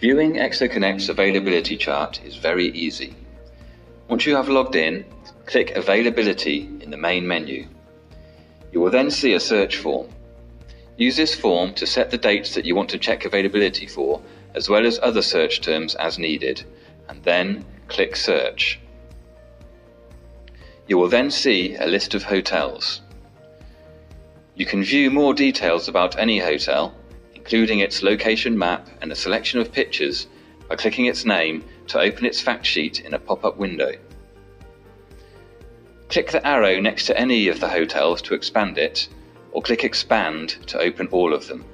Viewing EXO Connect's availability chart is very easy. Once you have logged in, click Availability in the main menu. You will then see a search form. Use this form to set the dates that you want to check availability for, as well as other search terms as needed, and then click Search. You will then see a list of hotels. You can view more details about any hotel, including its location map and a selection of pictures, by clicking its name to open its fact sheet in a pop-up window. Click the arrow next to any of the hotels to expand it, or click Expand to open all of them.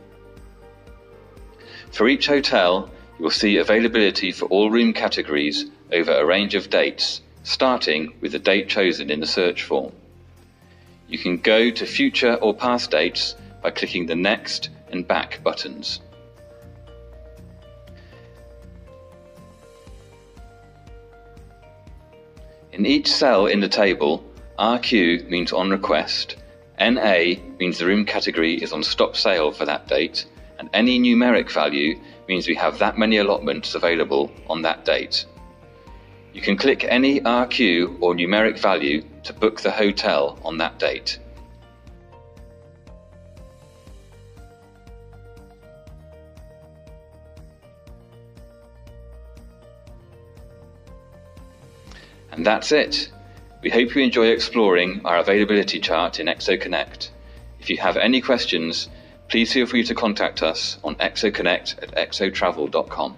For each hotel, you will see availability for all room categories over a range of dates, starting with the date chosen in the search form. You can go to future or past dates by clicking the Next and Back buttons. In each cell in the table, RQ means on request, NA means the room category is on stop sale for that date, and any numeric value means we have that many allotments available on that date. You can click any RQ or numeric value to book the hotel on that date. And that's it. We hope you enjoy exploring our availability chart in EXO Connect. If you have any questions, please feel free to contact us on exoconnect@exotravel.com.